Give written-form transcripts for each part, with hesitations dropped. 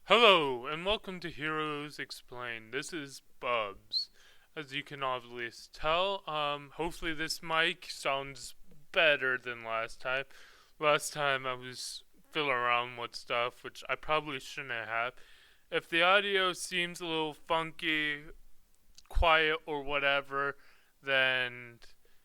Hello, and welcome to Heroes Explained. This is Bubs. As you can obviously tell, hopefully this mic sounds better than last time. Last time I was fiddling around with stuff, which I probably shouldn't have. If the audio seems a little funky, quiet, or whatever, then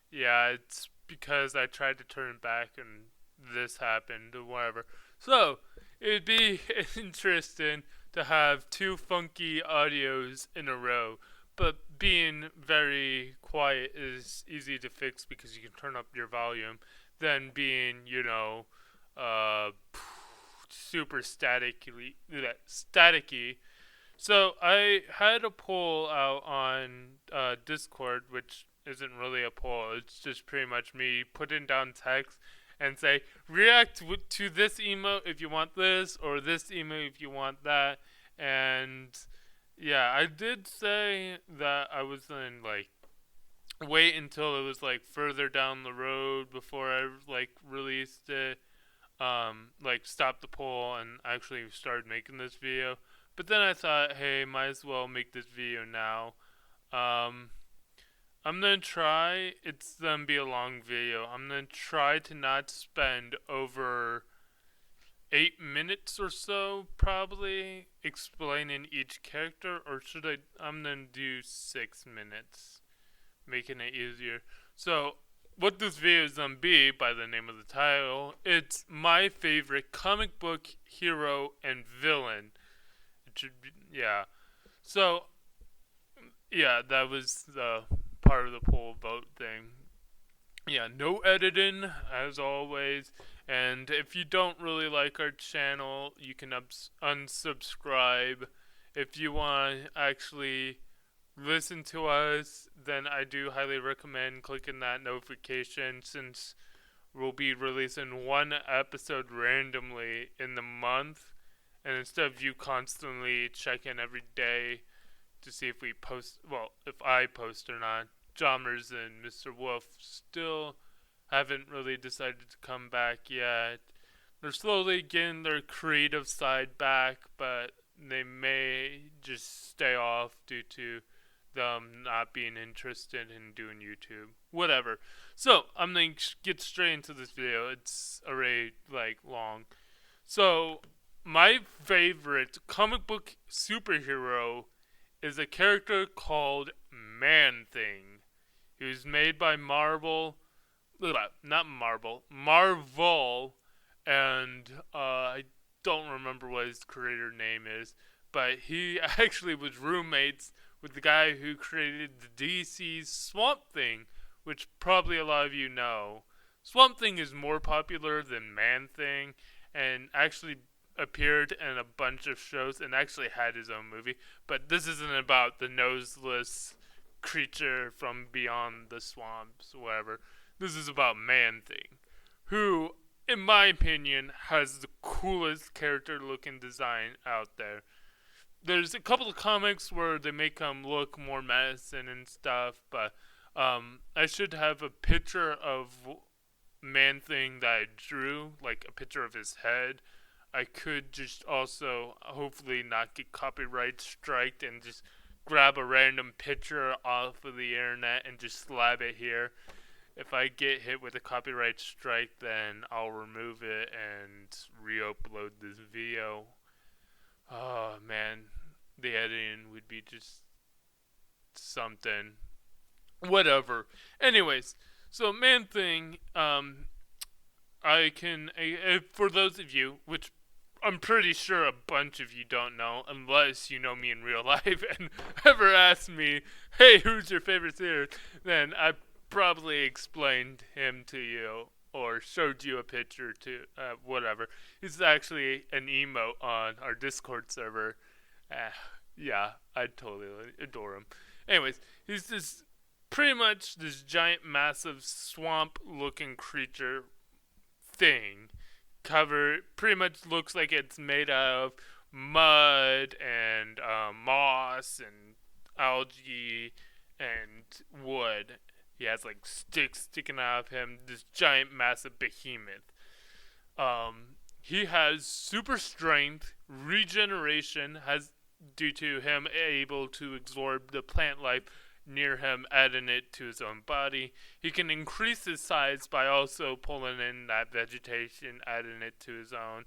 yeah, it's because I tried to turn it back and this happened or whatever. So, it'd be interesting to have two funky audios in a row, but being very quiet is easy to fix because you can turn up your volume than being, uh, super staticky. So I had a poll out on Discord, which isn't really a poll. It's just pretty much me putting down text and say react to this email if you want this, or this email if you want that. And yeah, I did say that I was gonna like wait until it was like further down the road before I like released it. Like stop the poll and actually started making this video. But then I thought, hey, might as well make this video now. Um, I'm gonna try. It's gonna be a long video. I'm gonna try to not spend over 8 minutes or so, probably, explaining each character. Or should I? I'm gonna do 6 minutes, making it easier. So, what this video is gonna be, by the name of the title, it's my favorite comic book hero and villain. It should be, yeah. So, yeah, that was the part of the poll vote thing. Yeah, no editing as always. And if you don't really like our channel, you can unsubscribe. If you want to actually listen to us, then I do highly recommend clicking that notification since we'll be releasing one episode randomly in the month. And instead of you constantly checking every day to see if we post, well, if I post or not, Jommers and Mr. Wolf still haven't really decided to come back yet. They're slowly getting their creative side back, but they may just stay off due to them not being interested in doing YouTube. Whatever. So, I'm going to get straight into this video. It's already, like, long. So, my favorite comic book superhero is a character called Man-Thing. He was made by Marvel, and I don't remember what his creator name is, but he actually was roommates with the guy who created the DC's Swamp Thing, which probably a lot of you know. Swamp Thing is more popular than Man Thing, and actually appeared in a bunch of shows and actually had his own movie. But this isn't about the noseless creature from beyond the swamps, whatever. This is about Man Thing, who, in my opinion, has the coolest character looking design out there. There's a couple of comics where they make him look more menacing and stuff, but I should have a picture of Man Thing that I drew, like a picture of his head. I could just also hopefully not get copyright striked and just grab a random picture off of the internet and just slap it here. If I get hit with a copyright strike, then I'll remove it and re-upload this video. Oh man, the editing would be just something. Whatever. Anyways, so Man Thing, I can, for those of you, which I'm pretty sure a bunch of you don't know, unless you know me in real life and ever asked me, hey, who's your favorite series? Then I probably explained him to you or showed you a picture to whatever. He's actually an emote on our Discord server. Yeah, I totally adore him. Anyways, he's this pretty much this giant, massive swamp-looking creature thing. Cover pretty much looks like it's made out of mud and moss and algae and wood. He has like sticks sticking out of him. This giant, massive behemoth. He has super strength, regeneration has due to him able to absorb the plant life near him, adding it to his own body. He can increase his size by also pulling in that vegetation, adding it to his own.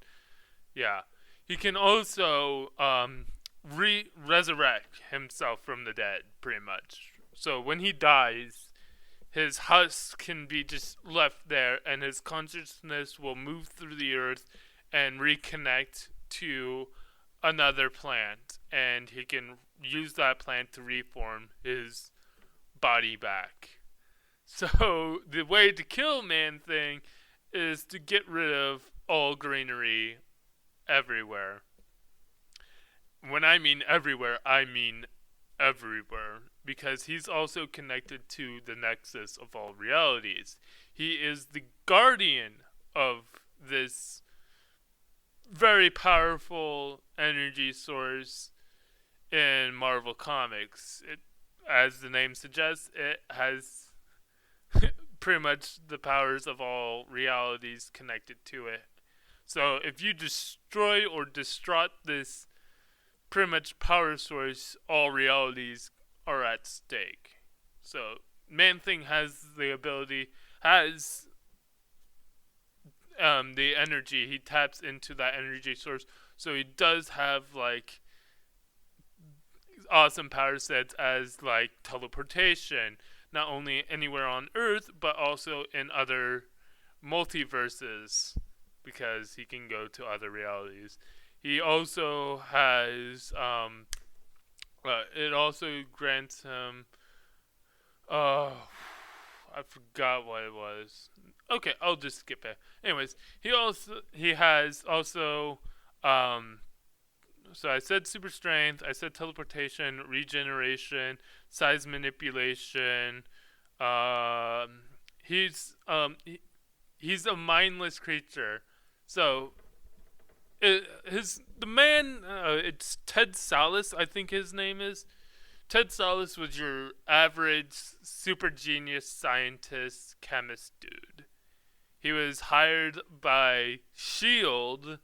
Yeah. He can also resurrect himself from the dead, pretty much. So when he dies, his husk can be just left there, and his consciousness will move through the earth and reconnect to another plant, and he can use that plant to reform his body back. So the way to kill Man-Thing is to get rid of all greenery everywhere. When I mean everywhere, I mean everywhere, because he's also connected to the nexus of all realities. He is the guardian of this very powerful energy source in Marvel Comics. As the name suggests, it has pretty much the powers of all realities connected to it. So if you destroy or distraught this pretty much power source, all realities are at stake. So Man-Thing has the ability, has the energy. He taps into that energy source, so he does have like awesome power sets as like teleportation, not only anywhere on Earth but also in other multiverses, because he can go to other realities. He also has it also grants him I forgot what it was. Okay, I'll just skip it. Anyways, he has also so I said super strength, I said teleportation, regeneration, size manipulation. He's a mindless creature. So it's Ted Sallis, I think his name is. Ted Sallis was your average super genius scientist chemist dude. He was hired by S.H.I.E.L.D.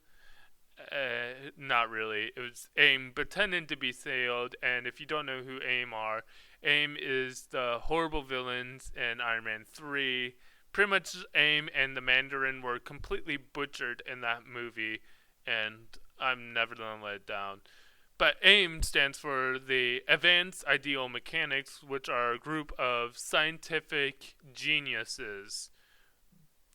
Not really. It was AIM pretending to be S.H.I.E.L.D. And if you don't know who AIM are, AIM is the horrible villains in Iron Man 3. Pretty much AIM and the Mandarin were completely butchered in that movie, and I'm never gonna let it down. But AIM stands for the Advanced Ideal Mechanics, which are a group of scientific geniuses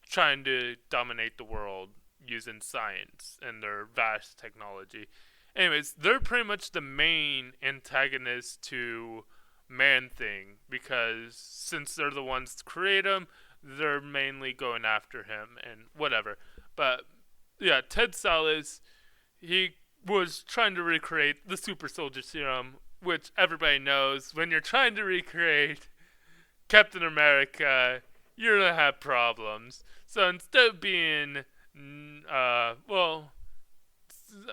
trying to dominate the world using science and their vast technology. Anyways, they're pretty much the main antagonist to Man-Thing, because since they're the ones to create him, they're mainly going after him and whatever. But yeah, Ted Sallis, he was trying to recreate the super soldier serum, which everybody knows when you're trying to recreate Captain America, you're gonna have problems. So instead of being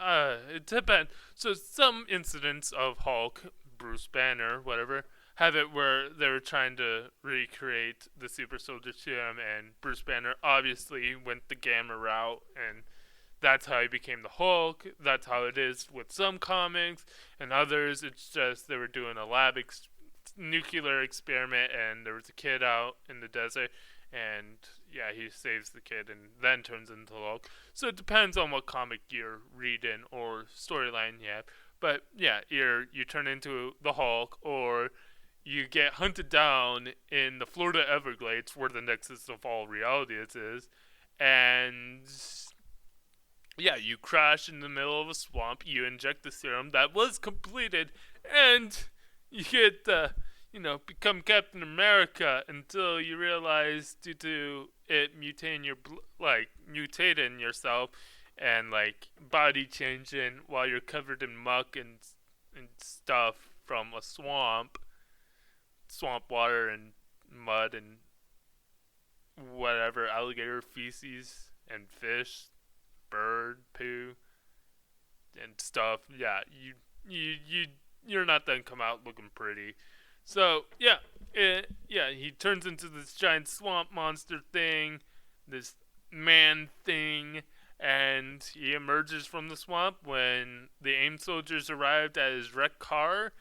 it depends. So some incidents of Hulk, Bruce Banner, whatever, have it where they were trying to recreate the super soldier serum, and Bruce Banner obviously went the gamma route, and that's how he became the Hulk. That's how it is with some comics, and others it's just they were doing a nuclear experiment, and there was a kid out in the desert, and yeah, he saves the kid and then turns into the Hulk. So it depends on what comic you're reading or storyline you have. But yeah, you turn into the Hulk, or you get hunted down in the Florida Everglades, where the nexus of all realities is, and yeah, you crash in the middle of a swamp, you inject the serum that was completed, and you get become Captain America, until you realize due to it mutating mutating yourself and like body changing while you're covered in muck and stuff from a swamp water and mud and whatever, alligator feces and fish, bird poo and stuff. Yeah, you're not gonna come out looking pretty. So yeah, he turns into this giant swamp monster thing, this man thing, and he emerges from the swamp when the AIM soldiers arrived at his wrecked car.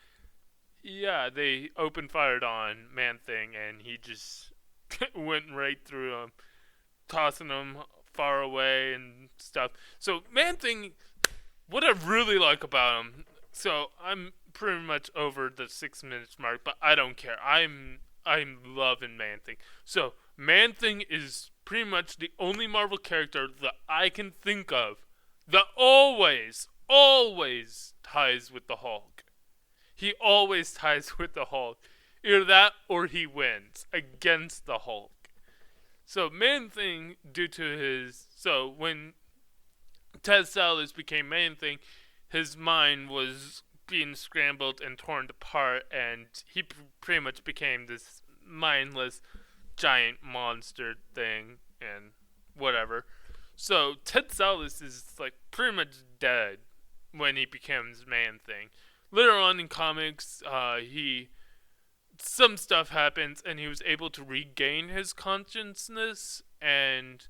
Yeah, they open fired on Man-Thing, and he just went right through him, tossing him far away and stuff. So Man-Thing, what I really like about him, so I'm pretty much over the 6 minutes mark, but I don't care. I'm loving Man-Thing. So Man-Thing is pretty much the only Marvel character that I can think of that always ties with the Hulk. He always ties with the Hulk. Either that or he wins against the Hulk. So Man-Thing, due to his... So when Ted Sallis became Man-Thing, his mind was being scrambled and torn apart, and he pretty much became this mindless giant monster thing and whatever. So Ted Sallis is like pretty much dead when he becomes Man-Thing. Later on in comics, some stuff happens and he was able to regain his consciousness, and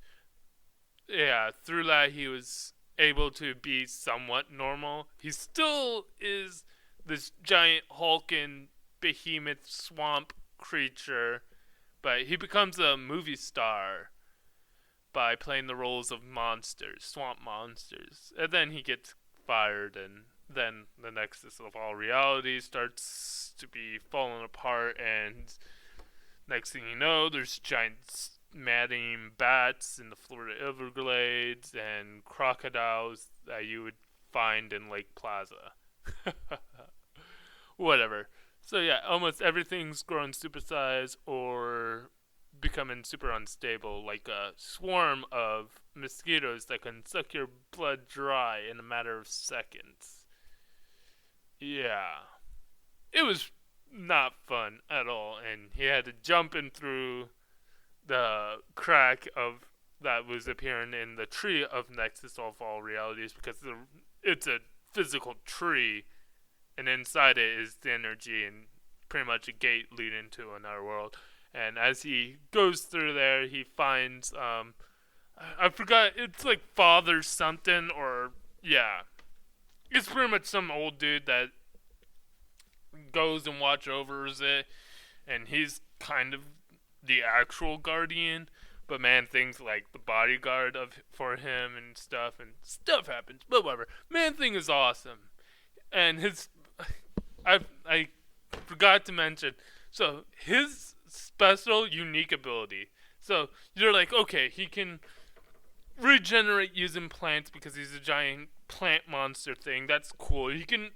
yeah, through that he was able to be somewhat normal. He still is this giant hulking behemoth swamp creature, but he becomes a movie star by playing the roles of monsters, swamp monsters. And then he gets fired, and then the nexus of all reality starts to be falling apart, and next thing you know, there's giant mating bats in the Florida Everglades and crocodiles that you would find in Lake Plaza. Whatever. So yeah, almost everything's growing supersized or becoming super unstable, like a swarm of mosquitoes that can suck your blood dry in a matter of seconds. Yeah. It was not fun at all, and he had to jump in through the crack of that was appearing in the tree of Nexus of all realities, because it's a physical tree, and inside it is the energy and pretty much a gate leading to another world. And as he goes through there, he finds I forgot, it's like Father something, or yeah, it's pretty much some old dude that goes and watch overs it, and he's kind of the actual guardian, but Man-Thing's like the bodyguard for him, and stuff happens. But whatever. Man-Thing is awesome, and I forgot to mention. So his special, unique ability. So you're like, okay, he can regenerate using plants because he's a giant plant monster thing. That's cool. He can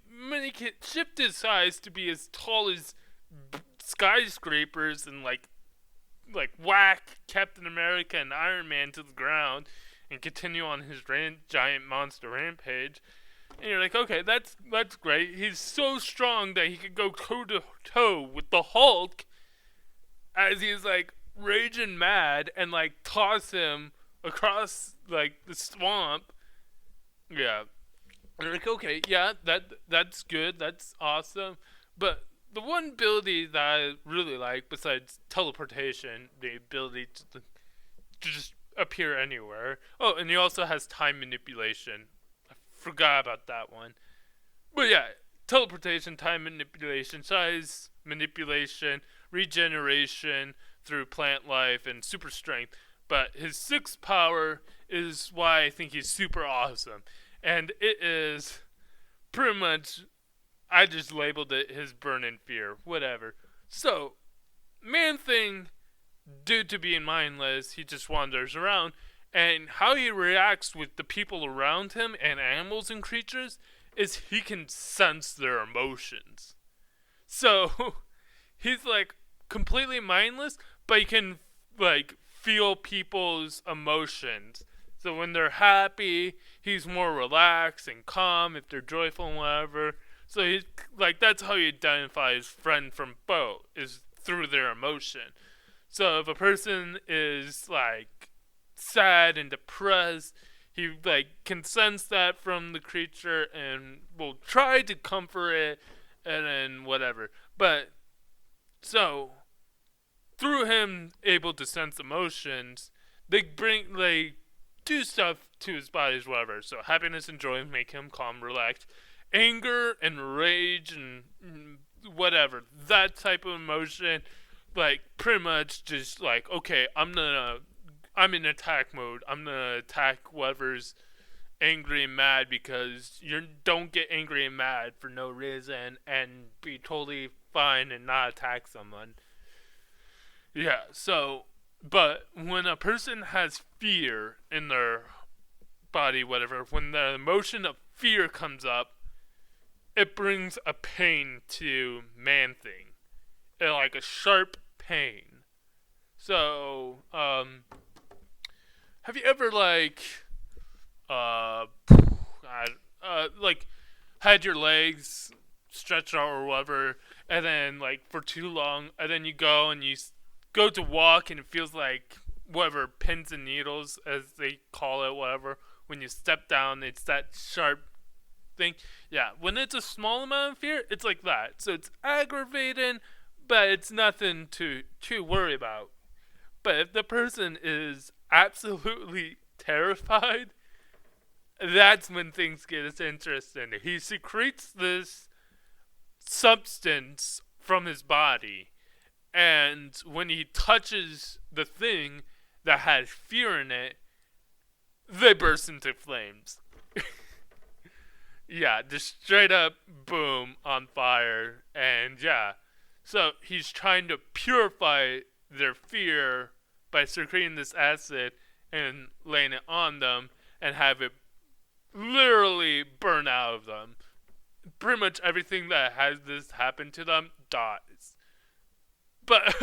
shift his size to be as tall as skyscrapers and like whack Captain America and Iron Man to the ground and continue on his giant monster rampage. And you're like, okay, that's great. He's so strong that he could go toe to toe with the Hulk as he's like raging mad and like toss him across like the swamp. Yeah. And you're like, okay, yeah, that's good. That's awesome. But the one ability that I really like, besides teleportation, the ability to just appear anywhere. Oh, and he also has time manipulation. I forgot about that one. But yeah, teleportation, time manipulation, size manipulation, regeneration through plant life, and super strength. But his sixth power is why I think he's super awesome. And it is pretty much, I just labeled it his burning fear. Whatever. So, Man-Thing, due to being mindless, he just wanders around. And how he reacts with the people around him and animals and creatures is he can sense their emotions. So, he's like completely mindless, but he can like feel people's emotions. So when they're happy, he's more relaxed and calm. If they're joyful and whatever. So he's like, that's how you identify his friend from foe, is through their emotion. So if a person is like sad and depressed, he like can sense that from the creature and will try to comfort it and then whatever. But so through him able to sense emotions, they do stuff to his bodies, whatever. So happiness and joy make him calm, relaxed. Anger and rage and whatever, that type of emotion, like pretty much just like, okay, I'm in attack mode. I'm gonna attack whoever's angry and mad, because you don't get angry and mad for no reason and be totally fine and not attack someone. Yeah, so, but when a person has fear in their body, whatever, when the emotion of fear comes up, it brings a pain to Man-Thing. Like a sharp pain. So, have you ever, like, like, had your legs stretched out or whatever, and then, like, for too long, and then you go and you go to walk, and it feels like, whatever, pins and needles, as they call it, whatever, when you step down, it's that sharp thing. Yeah, when it's a small amount of fear, it's like that. So it's aggravating, but it's nothing to worry about. But if the person is absolutely terrified, that's when things get interesting. He secretes this substance from his body, and when he touches the thing that has fear in it, they burst into flames. Yeah, just straight up, boom, on fire. And yeah, so he's trying to purify their fear by secreting this acid and laying it on them and have it literally burn out of them. Pretty much everything that has this happen to them dies. But,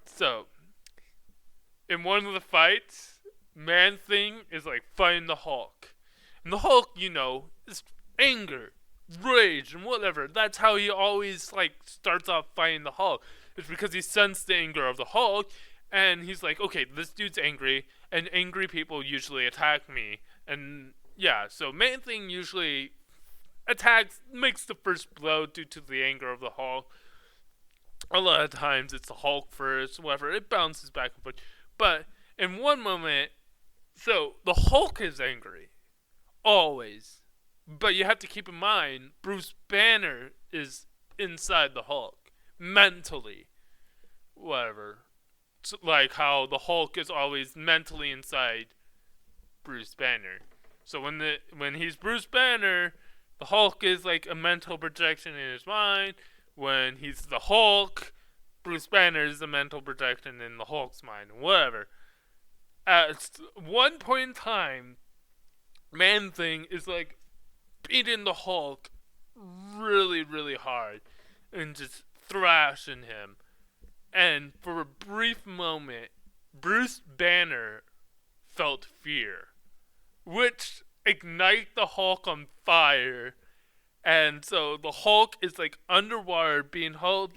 so, in one of the fights, Man-Thing is like fighting the Hulk. And the Hulk, is anger, rage, and whatever. That's how he always, like, starts off fighting the Hulk. It's because he sensed the anger of the Hulk, and he's like, okay, this dude's angry, and angry people usually attack me. And, yeah, so Man-Thing usually makes the first blow due to the anger of the Hulk. A lot of times it's the Hulk first, whatever. It bounces back and forth. But, in one moment, so, the Hulk is angry. Always. But you have to keep in mind, Bruce Banner is inside the Hulk. Mentally. Whatever. So, like how the Hulk is always mentally inside Bruce Banner. So when he's Bruce Banner, the Hulk is like a mental projection in his mind. When he's the Hulk, Bruce Banner is a mental projection in the Hulk's mind. Whatever. At one point in time, Man-Thing is like beating the Hulk really, really hard and just thrashing him. And for a brief moment, Bruce Banner felt fear, which ignited the Hulk on fire. And so the Hulk is like underwater, being held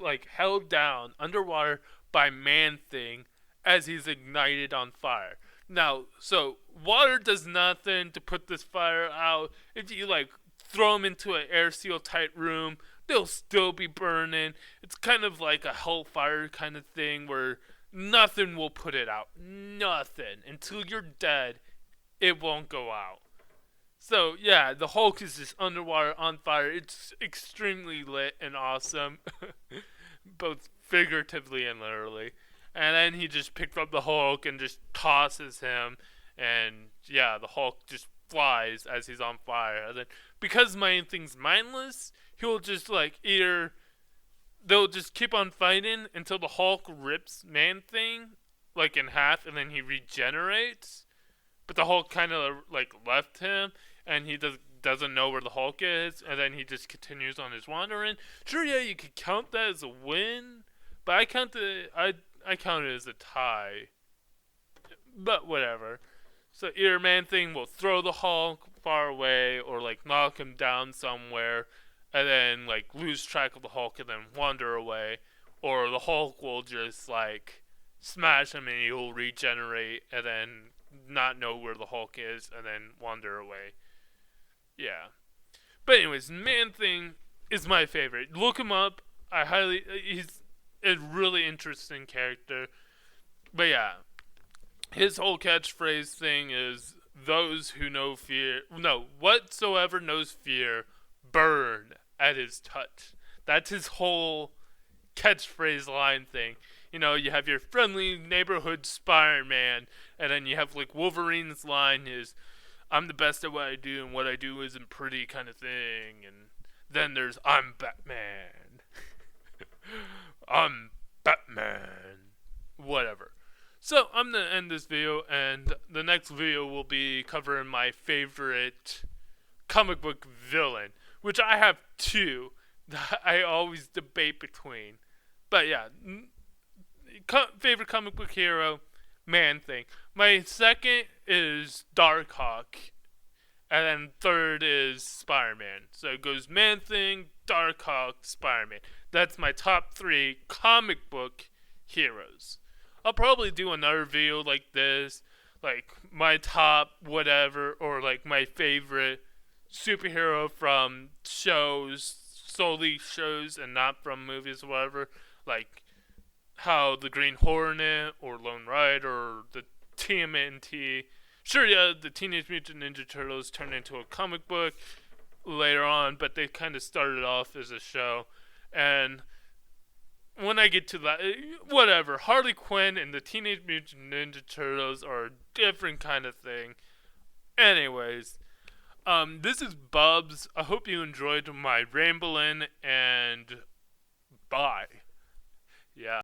down underwater by Man-Thing as he's ignited on fire. Now, so water does nothing to put this fire out. If you like throw them into an air seal tight room, they'll still be burning. It's kind of like a hellfire kind of thing where nothing will put it out. Nothing. Until you're dead, it won't go out. So yeah, the Hulk is just underwater on fire. It's extremely lit and awesome, both figuratively and literally. And then he just picks up the Hulk and just tosses him. And yeah, the Hulk just flies as he's on fire. And then because Man-Thing's mindless, he'll just like they'll just keep on fighting until the Hulk rips Man-Thing like in half, and then he regenerates. But the Hulk kind of like left him, and he doesn't know where the Hulk is, and then he just continues on his wandering. Sure, yeah, you could count that as a win, but I count it as a tie. But whatever. So either Man-Thing will throw the Hulk far away, or like knock him down somewhere, and then like lose track of the Hulk and then wander away, or the Hulk will just like smash him and he'll regenerate and then not know where the Hulk is and then wander away. Yeah. But anyways, Man-Thing is my favorite. Look him up. He's a really interesting character. But yeah. his whole catchphrase thing is those who know fear, no, whatsoever knows fear, burn at his touch. That's his whole catchphrase line thing. You have your friendly neighborhood Spider-Man, and then you have like Wolverine's line is, I'm the best at what I do, and what I do isn't pretty kind of thing. And then there's, I'm Batman. I'm Batman. Whatever. So I'm going to end this video, and the next video will be covering my favorite comic book villain, which I have two that I always debate between. But yeah, favorite comic book hero, Man Thing. My second is Darkhawk, and then third is Spider-Man. So it goes Man Thing, Darkhawk, Spider-Man. That's my top 3 comic book heroes. I'll probably do another video like this, like my top whatever, or like my favorite superhero from shows, solely shows, and not from movies or whatever. Like how the Green Hornet or Lone Rider or the TMNT. Sure, yeah, the Teenage Mutant Ninja Turtles turned into a comic book later on, but they kind of started off as a show. And when I get to that, whatever, Harley Quinn and the Teenage Mutant Ninja Turtles are a different kind of thing. Anyways, this is Bubs. I hope you enjoyed my rambling, and bye. Yeah.